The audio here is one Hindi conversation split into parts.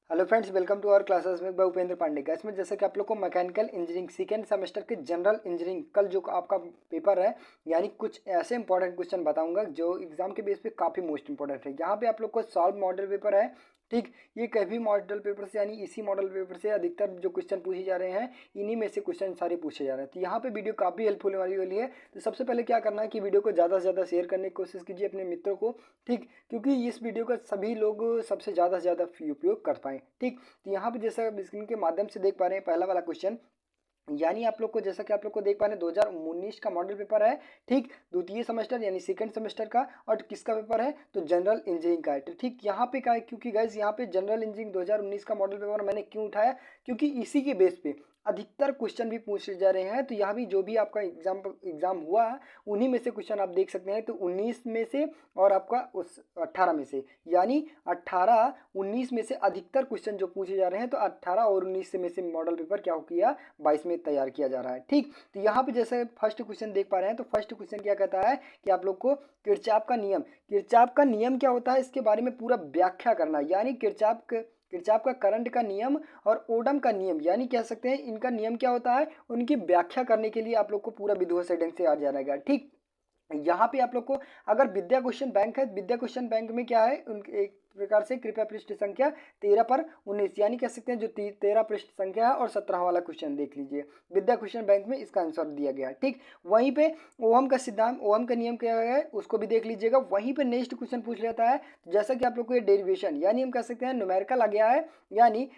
Hello friends, welcome to our classes में मैं उपेंद्र पांडे का। इसमें जैसे कि आप लोग को मैकेनिकल इंजीनियरिंग सेकेंड सेमेस्टर के जनरल इंजीनियरिंग कल जो आपका पेपर है, यानी कुछ ऐसे इंपॉर्टेंट क्वेश्चन बताऊंगा जो एग्जाम के बेस पे काफ़ी मोस्ट इंपॉर्टेंट है। यहाँ पे आप लोग को सॉल्व मॉडल पेपर है, ठीक। ये कभी मॉडल पेपर से यानी इसी मॉडल पेपर से अधिकतर जो क्वेश्चन पूछे जा रहे हैं, इन्हीं में से क्वेश्चन सारे पूछे जा रहे हैं। तो यहाँ पे वीडियो काफ़ी हेल्पफुल होने वाली है। तो सबसे पहले क्या करना है कि वीडियो को ज़्यादा से ज़्यादा शेयर करने की कोशिश कीजिए अपने मित्रों को, ठीक, क्योंकि इस वीडियो का सभी लोग सबसे ज़्यादा से ज़्यादा उपयोग कर पाएँ, ठीक। तो यहाँ पे जैसा आप स्क्रीन के माध्यम से देख पा रहे हैं, पहला वाला क्वेश्चन, यानी आप लोग को जैसा कि आप लोग को देख पा रहे हैं 2019 का मॉडल पेपर है, ठीक, द्वितीय सेमेस्टर यानी सेकंड सेमेस्टर का। और किसका पेपर है? तो जनरल इंजीनियरिंग का है। तो ठीक यहाँ पे क्या है, क्योंकि गाइस यहाँ पे जनरल इंजीनियरिंग 2019 का मॉडल पेपर मैंने क्यों उठाया, क्योंकि इसी के बेस पे अधिकतर क्वेश्चन भी पूछे जा रहे हैं। तो यहाँ भी जो भी आपका एग्जाम हुआ है, उन्हीं में से क्वेश्चन आप देख सकते हैं। तो 19 में से और आपका उस 18 में से, यानी 18 19 में से अधिकतर क्वेश्चन जो पूछे जा रहे हैं, तो 18 और 19 में से मॉडल पेपर क्या हो किया, 22 में तैयार किया जा रहा है, ठीक। तो यहाँ पे जैसे फर्स्ट क्वेश्चन देख पा रहे हैं, तो फर्स्ट क्वेश्चन क्या कहता है कि आप लोग को किरचॉफ का नियम क्या होता है, इसके बारे में पूरा व्याख्या करना है। यानी किरचॉफ का करंट का नियम और ओडम का नियम, यानी कह सकते हैं इनका नियम क्या होता है, उनकी व्याख्या करने के लिए आप लोग को पूरा विधिवत से ढंग से आ जाएगा, ठीक। यहाँ पे आप लोग को अगर विद्या क्वेश्चन बैंक है, विद्या क्वेश्चन बैंक में क्या है, उनके एक प्रकार से कृपया पृष्ठ संख्या 13 पर 19, यानी कह सकते हैं जो 13 पृष्ठ संख्या है और 17 वाला क्वेश्चन देख लीजिए। विद्या क्वेश्चन बैंक में इसका आंसर दिया गया है, ठीक। वहीं पे ओहम का सिद्धांत, ओहम का नियम क्या है, उसको भी देख लीजिएगा। वहीं पे नेक्स्ट क्वेश्चन पूछ लेता है, जैसा कि आप लोग को ये डेरिवेशन, यानी हम कह सकते हैं न्यूमेरिकल आ गया है, यानी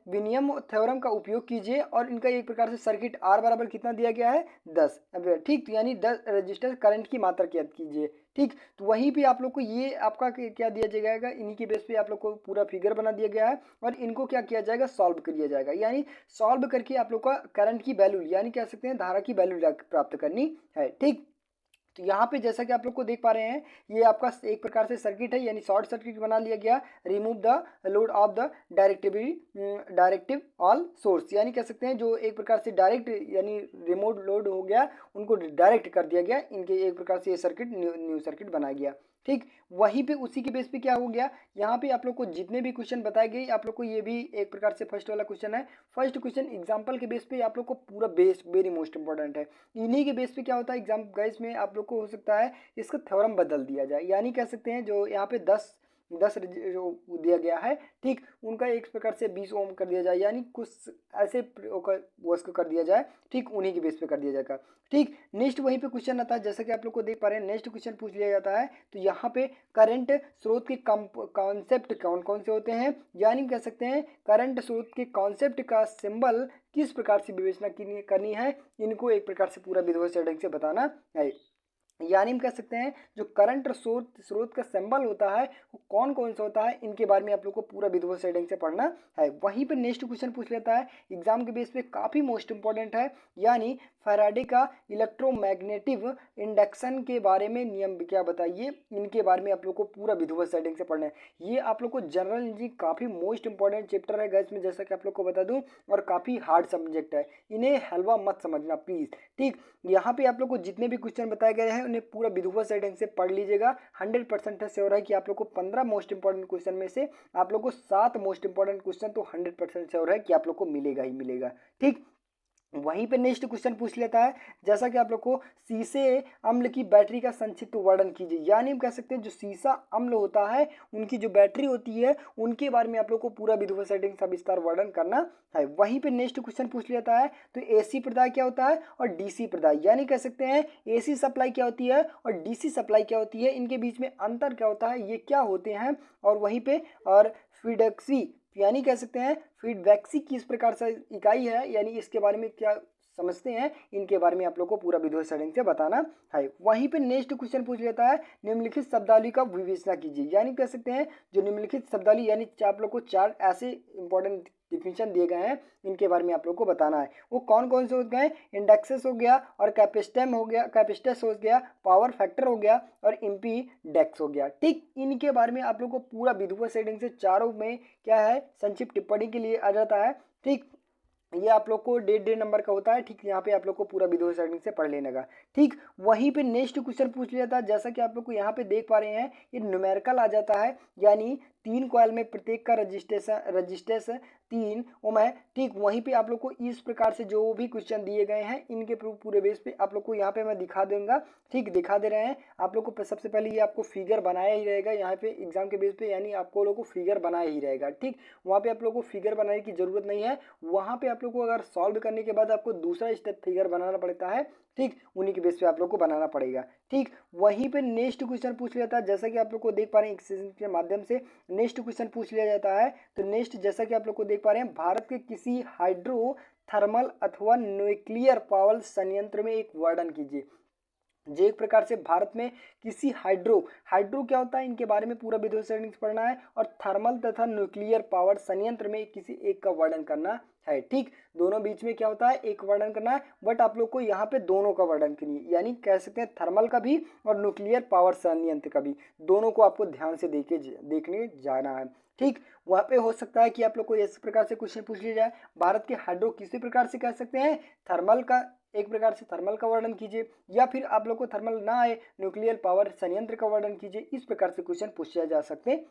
विनियम थ्योरम का उपयोग कीजिए और इनका एक प्रकार से सर्किट आर बराबर कितना दिया गया है, 10 एम्पीयर, ठीक। तो यानी 10 रजिस्टर करंट की मात्रा ज्ञात कीजिए, ठीक। तो वहीं पे आप लोग को ये आपका क्या दिया जाएगा, इन्हीं के बेस पे आप लोग को पूरा फिगर बना दिया गया है और इनको क्या किया जाएगा, सॉल्व किया जाएगा। यानी सॉल्व करके आप लोग का करंट की वैल्यू, यानी कह सकते हैं धारा की वैल्यू प्राप्त करनी है, ठीक। तो यहाँ पे जैसा कि आप लोग को देख पा रहे हैं, ये आपका एक प्रकार से सर्किट है, यानी शॉर्ट सर्किट बना लिया गया। Remove the load of the directive all source, यानी कह सकते हैं जो एक प्रकार से डायरेक्ट यानी रिमोट लोड हो गया, उनको डायरेक्ट कर दिया गया। इनके एक प्रकार से ये सर्किट न्यू सर्किट बनाया गया, ठीक। वहीं पे उसी के बेस पे क्या हो गया, यहाँ पे आप लोग को जितने भी क्वेश्चन बताए गए, आप लोग को ये भी एक प्रकार से फर्स्ट वाला क्वेश्चन है। फर्स्ट क्वेश्चन एग्जाम्पल के बेस पे आप लोग को पूरा बेस वेरी मोस्ट इंपॉर्टेंट है। इन्हीं के बेस पे क्या होता है एग्जाम गाइस में, आप लोग को हो सकता है इसका थ्योरम बदल दिया जाए, यानी कह सकते हैं जो यहाँ पे 10 जो दिया गया है, ठीक, उनका एक प्रकार से 20 ओम कर दिया जाए, यानी कुछ ऐसे उसको कर दिया जाए, ठीक, उन्हीं के बेस पे कर दिया जाएगा, ठीक। नेक्स्ट वहीं पे क्वेश्चन आता है, जैसा कि आप लोग को देख पा रहे हैं, नेक्स्ट क्वेश्चन पूछ लिया जाता है। तो यहाँ पे करंट स्रोत के कॉन्सेप्ट कौन कौन से होते हैं, यानी कह सकते हैं करंट स्रोत के कॉन्सेप्ट का सिंबल किस प्रकार से विवेचना करनी है, इनको एक प्रकार से पूरा विधिवत ढंग से बताना है। यानी हम कह सकते हैं जो करंट स्रोत का सिंबल होता है वो कौन कौन सा होता है, इनके बारे में आप लोग को पूरा विधिवत सेटिंग से पढ़ना है। वहीं पे नेक्स्ट क्वेश्चन पूछ लेता है एग्जाम के बेस पे, काफ़ी मोस्ट इंपॉर्टेंट है, यानी फैराडे का इलेक्ट्रोमैग्नेटिव इंडक्शन के बारे में नियम क्या बताइए, इनके बारे में आप लोग को पूरा विधिवत सेटिंग से पढ़ना है। ये आप लोग को जनरल इंजीनियरिंग काफ़ी मोस्ट इंपॉर्टेंट चैप्टर है गैस में, जैसा कि आप लोग को बता दूं, और काफ़ी हार्ड सब्जेक्ट है, इन्हें हलवा मत समझना प्लीज़, ठीक। यहाँ पे आप लोग को जितने भी क्वेश्चन बताए गए हैं उन्हें पूरा विधिवत से ढंग से पढ़ लीजिएगा। 100% श्योर है कि आप लोग को 15 मोस्ट इंपॉर्टेंट क्वेश्चन में से आप लोग को 7 मोस्ट इंपॉर्टेंट क्वेश्चन तो 100% श्योर है कि आप लोग को मिलेगा ही मिलेगा, ठीक। वहीं पे नेक्स्ट क्वेश्चन पूछ लेता है, जैसा कि आप लोग को सीसे अम्ल की बैटरी का संक्षिप्त वर्णन कीजिए, यानी हम कह सकते हैं जो सीसा अम्ल होता है उनकी जो बैटरी होती है उनके बारे में आप लोग को पूरा विधिवत सेटिंग सविस्तार वर्णन करना है। वहीं पे नेक्स्ट क्वेश्चन पूछ लेता है, तो एसी प्रदाय क्या होता है और डीसी प्रदाय, यानी कह सकते हैं एसी सप्लाई क्या होती है और डीसी सप्लाई क्या होती है, इनके बीच में अंतर क्या होता है, ये क्या होते हैं। और वहीं पे और फीडक्सी, यानी कह सकते हैं फीडबैक्सी किस प्रकार से इकाई है, यानी इसके बारे में क्या समझते हैं, इनके बारे में आप लोग को पूरा विधिवत सेटिंग से बताना है। वहीं पे नेक्स्ट क्वेश्चन पूछ लेता है निम्नलिखित शब्दावली का विवेचना कीजिए, यानी कह सकते हैं जो निम्नलिखित शब्दावली, यानी आप लोग को 4 ऐसे इंपॉर्टेंट डिफिनेशन दिए गए हैं, इनके बारे में आप लोग को बताना है। वो कौन कौन से हो गए, इंडेक्सेस हो गया और कैपेसिटम हो गया, कैपेसिटस हो गया, पावर फैक्टर हो गया और इम्पीडेक्स हो गया, ठीक। इनके बारे में आप लोग को पूरा विधिवत सेटिंग से चारों में क्या है संक्षिप्त टिप्पणी के लिए आ जाता है, ठीक। ये आप लोग को 1.5 नंबर का होता है, ठीक। यहाँ पे आप लोग को पूरा विधिवत सेटिंग से पढ़ लेने का, ठीक। वहीं पे नेक्स्ट क्वेश्चन पूछ लिया था, जैसा कि आप लोग को यहाँ पे देख पा रहे हैं ये न्यूमेरिकल आ जाता है, यानी 3 कॉइल में प्रत्येक का रजिस्टेंस 3 ओम है। ठीक, वहीं पे आप लोग को इस प्रकार से जो भी क्वेश्चन दिए गए हैं इनके पूरे बेस पे आप लोग को यहाँ पे मैं दिखा दूंगा। ठीक, दिखा दे रहे हैं आप लोग को। सबसे पहले ये आपको फिगर बनाया ही रहेगा यहाँ पे एग्जाम के बेस पे, यानी आपको लोगों को फिगर बनाया ही रहेगा। ठीक, वहाँ पे आप लोग को फिगर बनाने की जरूरत नहीं है। वहाँ पे आप लोग को अगर सॉल्व करने के बाद आपको दूसरा स्टेप फिगर बनाना पड़ता है। ठीक, उन्हीं के बेस पे आप लोग को बनाना पड़ेगा। ठीक, वहीं पे नेक्स्ट क्वेश्चन पूछ लिया था, जैसा कि आप लोग को देख पा रहे हैं एक्सरसाइज के माध्यम से नेक्स्ट क्वेश्चन पूछ लिया जाता है। तो नेक्स्ट जैसा कि आप लोग को देख पा रहे हैं, भारत के किसी हाइड्रो थर्मल अथवा न्यूक्लियर पावर संयंत्र में एक वर्णन कीजिए। जो एक प्रकार से भारत में किसी हाइड्रो क्या होता है इनके बारे में पूरा विडियो सेटिंग्स पढ़ना है, और थर्मल तथा न्यूक्लियर पावर संयंत्र में किसी एक का वर्णन करना है। ठीक, दोनों बीच में क्या होता है एक वर्णन करना है, बट आप लोग को यहाँ पे दोनों का वर्णन करनी है, यानी कह सकते हैं थर्मल का भी और न्यूक्लियर पावर संयंत्र का भी, दोनों को आपको ध्यान से देखने जाना है। ठीक, वहाँ पे हो सकता है कि आप लोग को इस प्रकार से क्वेश्चन पूछ लिया जाए, भारत के हाइड्रो किसी प्रकार से कह सकते हैं थर्मल का, एक प्रकार से थर्मल का वर्णन कीजिए, या फिर आप लोग को थर्मल ना आए न्यूक्लियर पावर संयंत्र का वर्णन कीजिए। इस प्रकार से क्वेश्चन पूछा जा सकते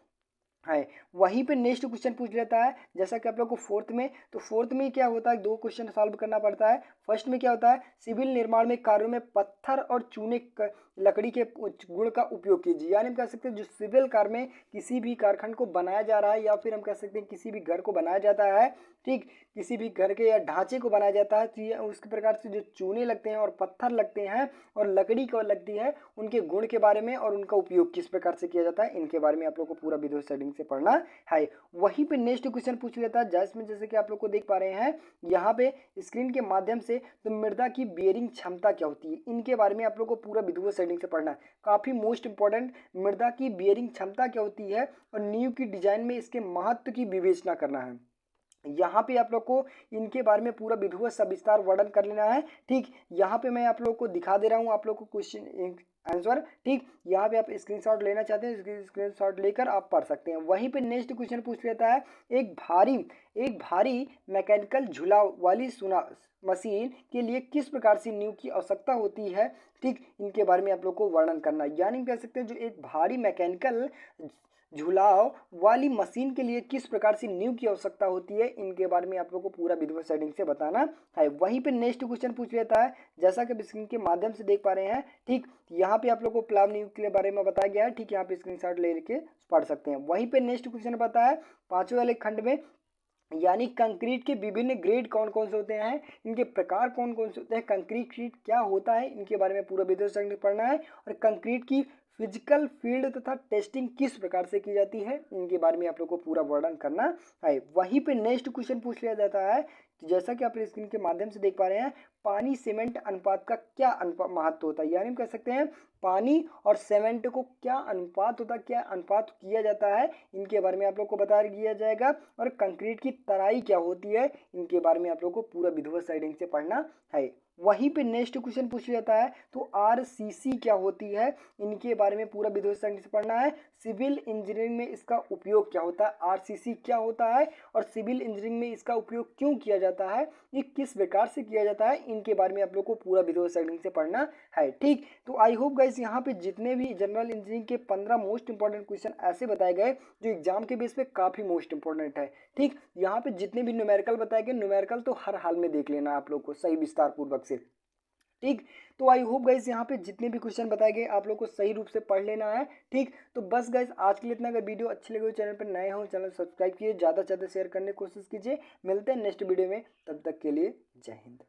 है। वहीं पे नेक्स्ट क्वेश्चन पूछ लेता है, जैसा कि आप लोग को फोर्थ में क्या होता है, 2 क्वेश्चन सॉल्व करना पड़ता है। फर्स्ट में क्या होता है, सिविल निर्माण में कार्यों में पत्थर और चूने लकड़ी के गुण का उपयोग कीजिए। यानी हम कह सकते हैं जो सिविल कार्य में किसी भी कारखंड को बनाया जा रहा है, या फिर हम कह सकते हैं किसी भी घर को बनाया जाता है। ठीक, किसी भी घर के या ढांचे को बनाया जाता है, तो उसके प्रकार से जो चूने लगते हैं और पत्थर लगते हैं और लकड़ी को लगती है, उनके गुण के बारे में और उनका उपयोग किस प्रकार से किया जाता है, इनके बारे में आप लोग को पूरा वीडियो सेटिंग से पढ़ना है। वहीं पे नेक्स्ट क्वेश्चन पूछ लेता है, जिसमें जैसे कि आप लोग को देख पा रहे हैं यहाँ पे स्क्रीन के माध्यम से, तो मृदा की बियरिंग क्षमता क्या होती है, इनके बारे में आप लोग को पूरा वीडियो सेटिंग से पढ़ना है। काफी मोस्ट इंपॉर्टेंट, मृदा की बियरिंग क्षमता क्या होती है और नींव की डिजाइन में इसके महत्व की विवेचना करना है। यहाँ पे आप लोग को इनके बारे में पूरा विधिवत सविस्तार वर्णन कर लेना है। ठीक, यहाँ पे मैं आप लोग को दिखा दे रहा हूँ आप लोग को क्वेश्चन आंसर। ठीक, यहाँ पे आप स्क्रीनशॉट लेना चाहते हैं, स्क्रीनशॉट लेकर आप पढ़ सकते हैं। वहीं पे नेक्स्ट क्वेश्चन पूछ लेता है, एक भारी मैकेनिकल झुलाव वाली मशीन के लिए किस प्रकार से नींव की आवश्यकता होती है। ठीक, इनके बारे में आप लोग को वर्णन करना है। यानी कह सकते हैं जो एक भारी मैकेनिकल झुलाव वाली मशीन के लिए किस प्रकार से नींव की आवश्यकता होती है, इनके बारे में आप लोग को पूरा विधिवत सेटिंग से बताना है। वहीं पे नेक्स्ट क्वेश्चन पूछ लेता है, जैसा कि स्क्रीन के माध्यम से देख पा रहे हैं। ठीक, यहाँ पे आप लोग को प्लाव नींव के बारे में बताया गया है। ठीक, यहाँ पे स्क्रीनशॉट लेके पढ़ सकते हैं। वहीं पे नेक्स्ट क्वेश्चन बताया है 5वें वाले खंड में, यानी कंक्रीट के विभिन्न ग्रेड कौन कौन से होते हैं, इनके प्रकार कौन कौन से होते हैं, कंक्रीट क्या होता है, इनके बारे में पूरा विधिवत सेटिंग पढ़ना है। और कंक्रीट की फिजिकल फील्ड तथा टेस्टिंग किस प्रकार से की जाती है, इनके बारे में आप लोग को पूरा वर्णन करना है। वहीं पे नेक्स्ट क्वेश्चन पूछ लिया जाता है, जैसा कि आप स्क्रीन के माध्यम से देख पा रहे हैं, पानी सीमेंट अनुपात का क्या महत्व होता है। यानी हम कह सकते हैं पानी और सीमेंट को क्या अनुपात होता है, क्या अनुपात किया जाता है, इनके बारे में आप लोग को बता दिया जाएगा। और कंक्रीट की तराई क्या होती है, इनके बारे में आप लोग को पूरा विधिवत सेटिंग से पढ़ना है। वहीं पे नेक्स्ट क्वेश्चन पूछ जाता है, तो आरसीसी क्या होती है, इनके बारे में पूरा विधिवत सेटिंग से पढ़ना है। सिविल इंजीनियरिंग में इसका उपयोग क्या होता है, आरसीसी क्या होता है और सिविल इंजीनियरिंग में इसका उपयोग क्यों किया जाता है, ये किस प्रकार से किया जाता है, इनके बारे में आप लोग को पूरा विधिवत सेटिंग से पढ़ना है। ठीक, तो आई होप गाइस यहाँ पे जितने भी जनरल इंजीनियरिंग के 15 मोस्ट इंपॉर्टेंट क्वेश्चन ऐसे बताए गए जो एग्जाम के बेस पे काफी मोस्ट इंपॉर्टेंट है। ठीक, यहाँ पे जितने भी न्यूमेरिकल बताए गए, न्यूमेरिकल तो हर हाल में देख लेना आप लोग को सही विस्तार पूर्वक से। ठीक, तो आई होप गाइस यहाँ पे जितने भी क्वेश्चन बताए गए आप लोग को सही रूप से पढ़ लेना है। ठीक, तो बस गाइस आज के लिए इतना। अगर वीडियो अच्छी लगे, चैनल पर नए हो चैनल सब्सक्राइब कीजिए, ज़्यादा से ज़्यादा शेयर करने की कोशिश कीजिए। मिलते हैं नेक्स्ट वीडियो में, तब तक के लिए जय हिंद।